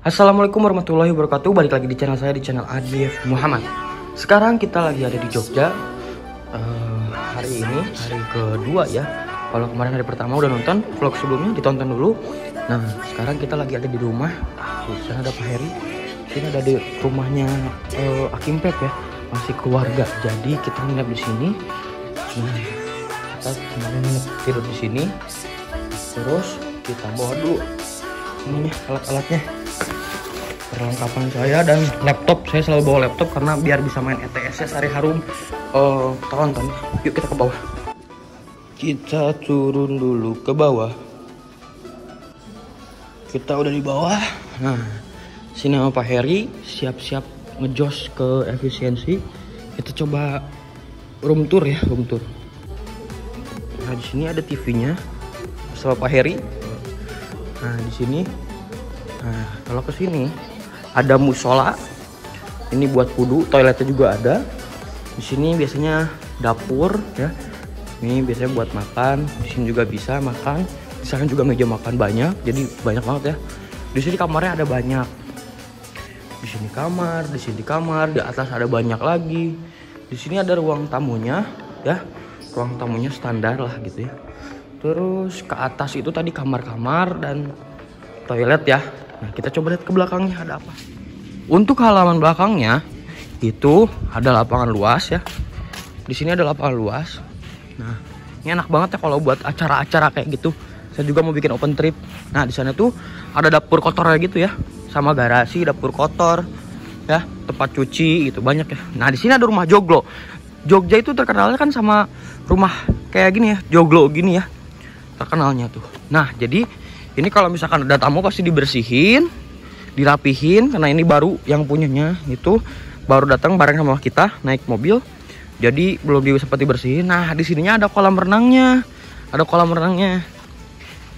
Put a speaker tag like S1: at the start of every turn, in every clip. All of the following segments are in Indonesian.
S1: Assalamualaikum warahmatullahi wabarakatuh. Balik lagi di channel saya, di channel Adif Muhammad. Sekarang kita lagi ada di Jogja. Hari ini hari kedua ya. Kalau kemarin hari pertama udah nonton vlog sebelumnya, ditonton dulu. Nah sekarang kita lagi ada di rumah. Di sana ada Pak Heri. Sini ada di rumahnya Akim Pep ya. Masih keluarga. Jadi kita nginep di sini. Nah, kita kemarin tidur di sini. Terus kita bawa dulu ininya, alat-alatnya, perlengkapan saya dan laptop. Saya selalu bawa laptop karena biar bisa main ETS ya, Sari Harum. Tonton. Yuk kita ke bawah. Kita turun dulu ke bawah. Kita udah di bawah. Nah, sini sama Pak Heri siap-siap ngejos ke efisiensi. Kita coba room tour ya, room tour. Nah, di sini ada TV-nya sama Pak Heri. Nah, di sini. Nah, kalau ke sini ada musola. Ini buat wudu, toiletnya juga ada. Di sini biasanya dapur ya. Ini biasanya buat makan. Di sini juga bisa makan. Di sana juga meja makan banyak. Jadi banyak banget ya. Di sini kamarnya ada banyak. Di sini kamar, di sini kamar, di atas ada banyak lagi. Di sini ada ruang tamunya ya. Ruang tamunya standar lah gitu ya. Terus ke atas itu tadi kamar-kamar dan toilet ya. Nah, kita coba lihat ke belakangnya ada apa. Untuk halaman belakangnya itu ada lapangan luas ya. Di sini ada lapangan luas. Nah, ini enak banget ya kalau buat acara-acara kayak gitu. Saya juga mau bikin open trip. Nah, di sana tuh ada dapur kotornya gitu ya. Sama garasi, dapur kotor ya, tempat cuci gitu banyak ya. Nah, di sini ada rumah joglo. Jogja itu terkenalnya kan sama rumah kayak gini ya, joglo gini ya. Terkenalnya tuh. Nah, jadi ini kalau misalkan ada tamu pasti dibersihin, dirapihin karena ini baru yang punyanya itu baru datang bareng sama kita naik mobil. Jadi belum sempat dibersihin. Nah, di sininya ada kolam renangnya. Ada kolam renangnya.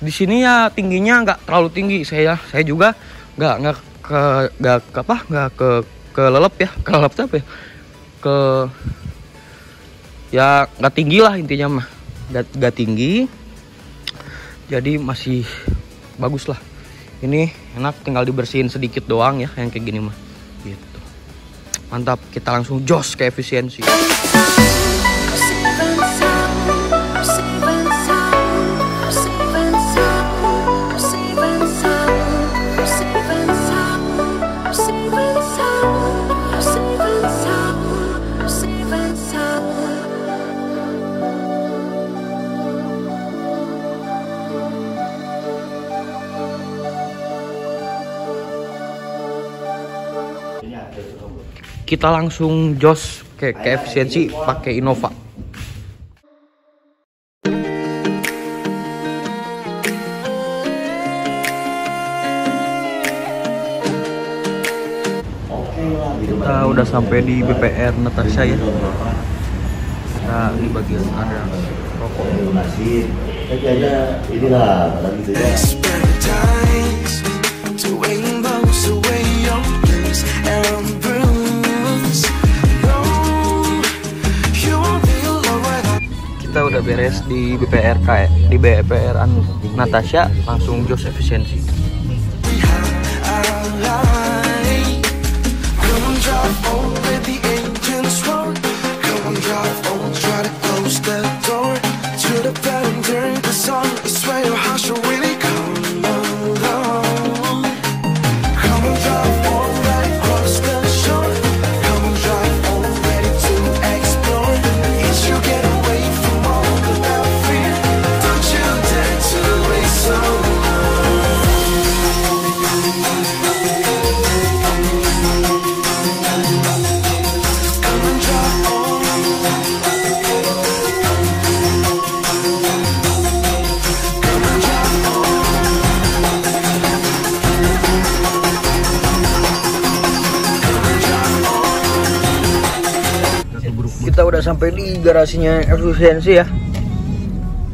S1: Di sini ya tingginya nggak terlalu tinggi. Saya juga nggak kelelep ya. Kelelep apa ya? Ya nggak tinggi lah intinya mah. Nggak tinggi. Jadi masih bagus lah. Ini enak, tinggal dibersihin sedikit doang ya yang kayak gini mah. Gitu. Mantap, kita langsung jos ke efisiensi. Kita langsung jos ke efisiensi pakai Innova. Kita udah sampai di BPR Natasha ya. Kita di bagian ada rokok.
S2: Ini lah gitu ya.
S1: Kita udah beres di BPRK ya, di BPR Natasha, langsung jos efisiensi. Kita udah sampai di garasinya efisiensi ya.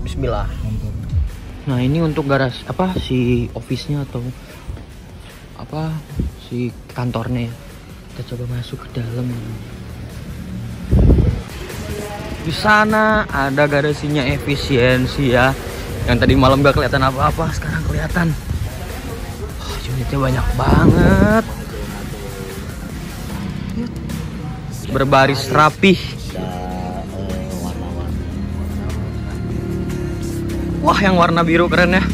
S1: Bismillah. Nah, ini untuk garasi apa si office-nya atau apa si kantornya ya. Kita coba masuk ke dalam. Di sana ada garasinya efisiensi ya. Yang tadi malam gak kelihatan apa-apa, sekarang kelihatan. Oh, Unitnya banyak banget. Berbaris rapih. Wah, yang warna biru keren ya.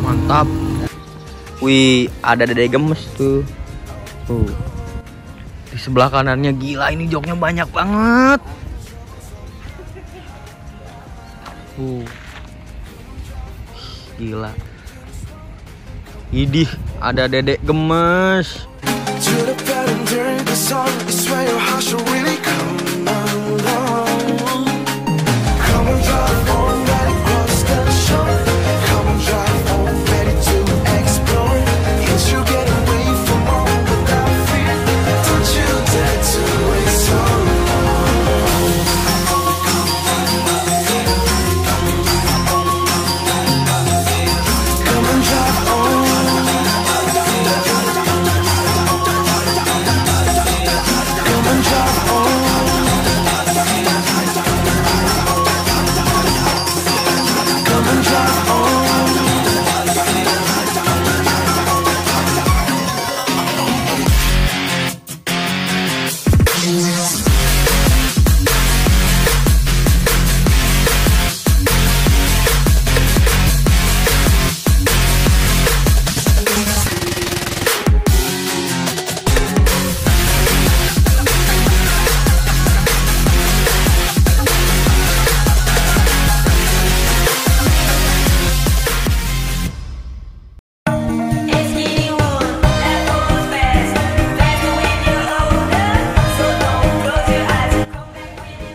S1: Mantap. Wih, ada dede gemes tuh. Di sebelah kanannya gila, ini joknya banyak banget. Gila. Idih, ada dedek gemes.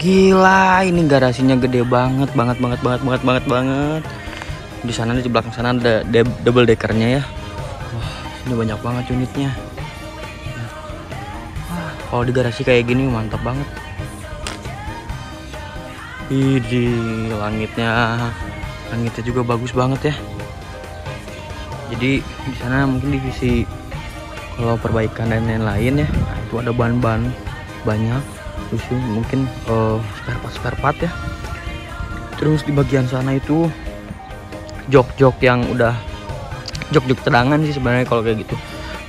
S1: Gila, ini garasinya gede banget. Di sana di belakang sana ada double deckernya ya. Wah, ini banyak banget unitnya. Wah, kalau di garasi kayak gini mantap banget. Ini langitnya juga bagus banget ya. Jadi di sana mungkin divisi kalau perbaikan dan lain-lain ya. Nah, itu ada bahan-bahan banyak. Terus mungkin spare part ya. Terus di bagian sana itu jok yang udah jok cadangan sih sebenarnya kalau kayak gitu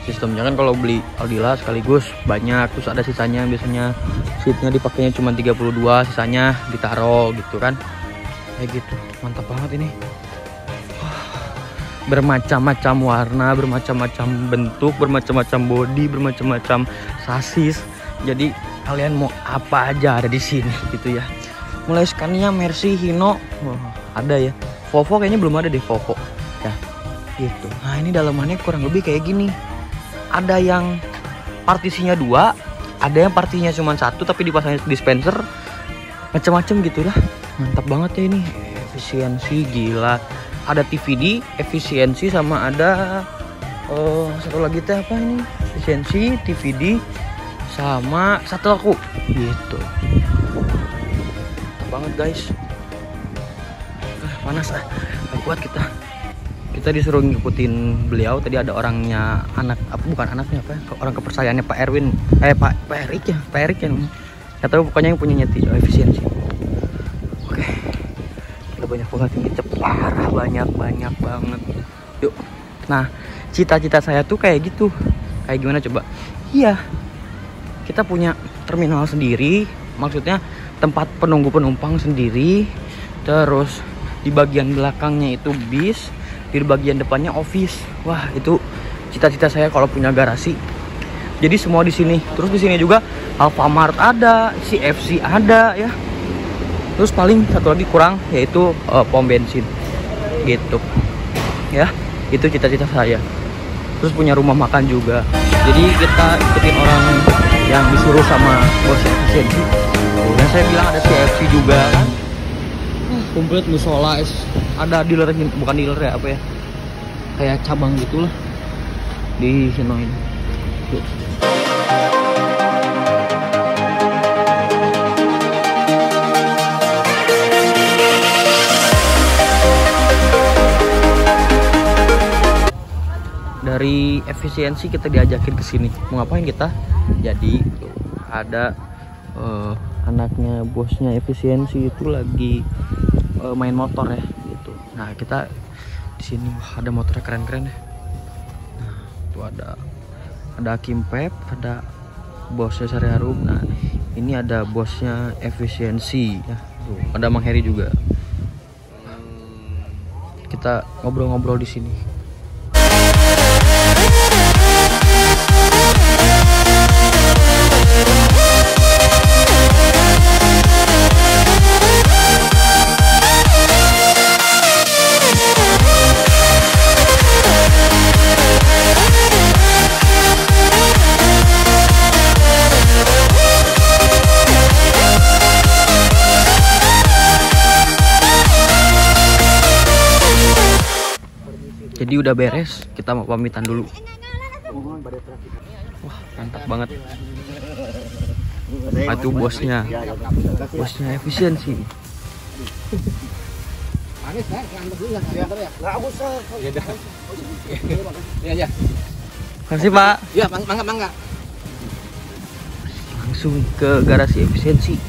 S1: sistemnya kan. Kalau beli Aldila sekaligus banyak, terus ada sisanya, biasanya seatnya dipakainya cuma 32, sisanya ditaruh gitu kan, kayak gitu. Mantap banget ini. Bermacam-macam warna, bermacam-macam bentuk, bermacam-macam bodi, bermacam-macam sasis. Jadi kalian mau apa aja ada di sini gitu ya. Mulai Scania, Mercy, Hino, ada ya. Volvo kayaknya belum ada deh, Volvo ya gitu. Nah, ini dalamannya kurang lebih kayak gini. Ada yang partisinya 2, ada yang partinya cuma 1 tapi dipasangin dispenser, macam-macam gitu lah. Mantap banget ya ini, efisiensi gila. Ada TVD, efisiensi, sama ada satu lagi teh apa ini, efisiensi, TVD, sama satu aku gitu. Mantap banget guys. Panas gak kuat kita disuruh ngikutin beliau. Tadi ada orangnya, bukan anaknya, orang kepercayaannya Pak Erwin, Pak Erik yang nggak tahu, pokoknya yang punya efisiensi. Oke, kita banyak banget ini, parah, banyak banget. Yuk, nah cita-cita saya tuh kayak gitu. Kayak gimana coba? Iya, kita punya terminal sendiri, maksudnya tempat penunggu penumpang sendiri. Terus di bagian belakangnya itu bis, di bagian depannya office. Wah, itu cita-cita saya kalau punya garasi. Jadi semua di sini. Terus di sini juga Alfamart ada, CFC ada ya. Terus paling satu lagi kurang, yaitu pom bensin gitu ya. Itu cita-cita saya. Terus punya rumah makan juga. Jadi kita ikutin orang yang disuruh sama bos efisiensi. Dan saya bilang ada CFC juga kan. Komplit musola, ada dealer, bukan dealer ya, apa ya, kayak cabang gitulah di Hino ini. Dari efisiensi kita diajakin ke sini. Mau ngapain kita? Jadi ada anaknya bosnya efisiensi itu lagi main motor ya. Nah, kita di sini ada motor keren-keren ya. Nah, itu ada Hakim Pep, ada bosnya Sari Harum. Nah, ini ada bosnya efisiensi ya. Tuh, ada Mang Heri juga. Kita ngobrol-ngobrol di sini. Jadi udah beres, kita mau pamitan dulu. Wah, mantap banget. Nah, itu bosnya efisiensi. Makasih Pak.
S2: Ya, mangga.
S1: Langsung ke garasi efisiensi.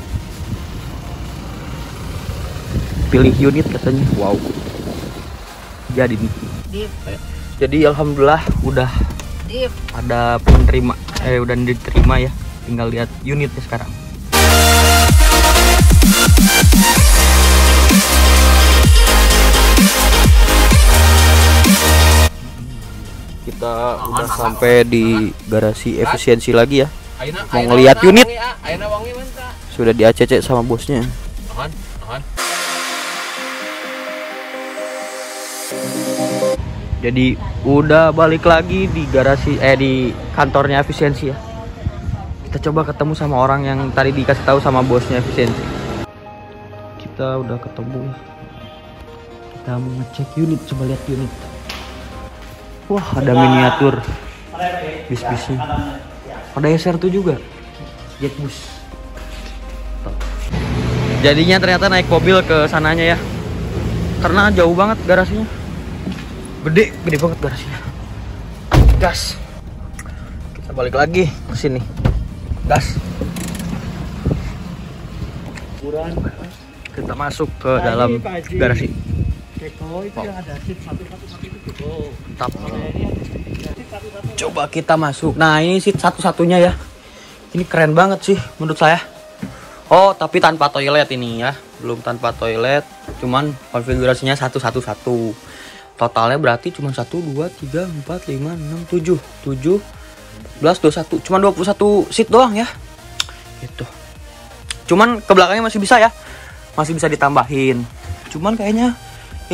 S1: Pilih unit katanya. Wow. Jadi nih. Jadi alhamdulillah udah ada penerima, udah diterima ya. Tinggal lihat unitnya sekarang. Kita udah sampai di garasi efisiensi lagi ya. Mau ngeliat unit. Sudah di ACC sama bosnya. Jadi udah balik lagi di garasi di kantornya efisiensi ya. Kita coba ketemu sama orang yang tadi dikasih tahu sama bosnya efisiensi. Kita udah ketemu ya. Kita mau ngecek unit, coba lihat unit. Wah, ada miniatur bis-bisnya. Ada SR2 juga. Jet bus. Jadinya ternyata naik mobil ke sananya ya. Karena jauh banget garasinya. Gede banget garasinya. Gas. Kita balik lagi ke sini. Gas. Kita masuk ke dalam garasi. Mantap. Coba kita masuk. Nah, ini seat satu-satunya ya. Ini keren banget sih menurut saya. Oh, tapi tanpa toilet ini ya. Belum tanpa toilet. Cuman konfigurasinya 111. Totalnya berarti cuma 1, 2, 3, 4, 5, 6, 7 11, 21. Cuma 21 seat doang ya. Gitu. Cuman ke belakangnya masih bisa ya. Masih bisa ditambahin. Cuman kayaknya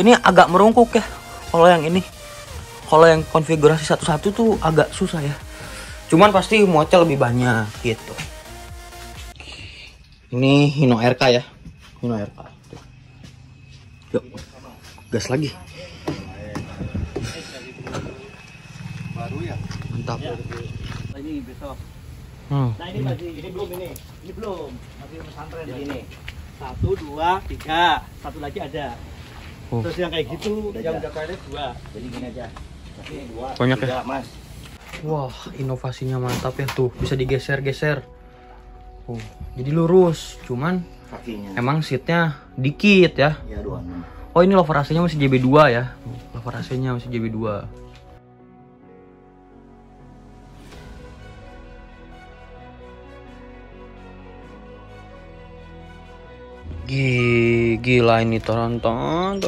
S1: ini agak merungkuk ya. Kalau yang ini. Kalau yang konfigurasi 11 tuh agak susah ya. Cuman pasti muatnya lebih banyak gitu. Ini Hino RK ya. Hino RK. Yuk. Gas lagi. Mantap.
S2: Ini besok.
S1: Nah,
S2: ini belum masih pesantren ini. 1, 2, 3, satu lagi ada. Terus yang kayak gitu yang jaganya 2. Jadi gini aja.
S1: Banyak ya, Mas. Wah, inovasinya mantap ya tuh, bisa digeser-geser. Jadi lurus, cuman kakinya. Emang seatnya dikit ya.
S2: Ya, 2.
S1: Oh, ini lover AC-nya masih JB2 ya. Lover AC-nya masih JB2. Gila ini Toronton.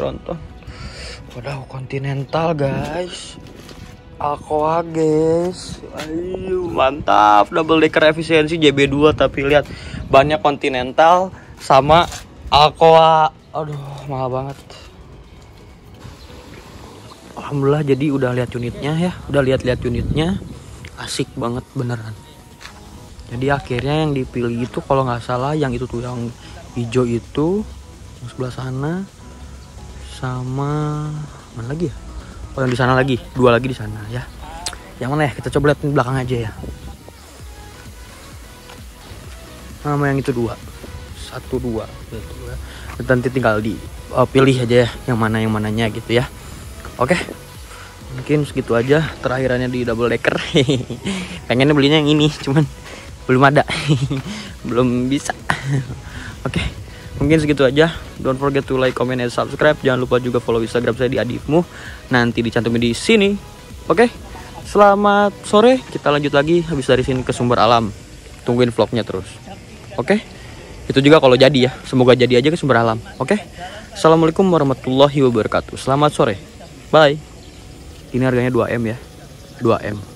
S1: Waduh, Continental guys. Aqua guys. Ayo, mantap. Double decker efisiensi JB2 tapi lihat bannya Continental sama Aqua. Aduh, mahal banget. Alhamdulillah jadi udah lihat unitnya ya. Udah lihat unitnya. Asik banget beneran. Jadi akhirnya yang dipilih itu kalau nggak salah yang itu tuh yang hijau itu yang sebelah sana sama mana lagi ya? Oh, yang di sana lagi, 2 lagi di sana ya. Yang mana ya? Kita coba lihat di belakang aja ya. Sama yang itu 2. 1, 2 gitu ya. Nanti tinggal pilih aja ya yang mananya gitu ya. Oke. Mungkin segitu aja terakhirannya di double decker. Pengennya belinya yang ini, cuman belum ada. Belum bisa. Oke, Mungkin segitu aja. Don't forget to like, comment, and subscribe. Jangan lupa juga follow Instagram saya di Adifmu. Nanti dicantumin di sini. Oke. Selamat sore. Kita lanjut lagi habis dari sini ke Sumber Alam. Tungguin vlognya terus. Oke. Itu juga kalau jadi ya. Semoga jadi aja ke Sumber Alam. Oke. Assalamualaikum warahmatullahi wabarakatuh. Selamat sore. Bye. Ini harganya 2M ya. 2M.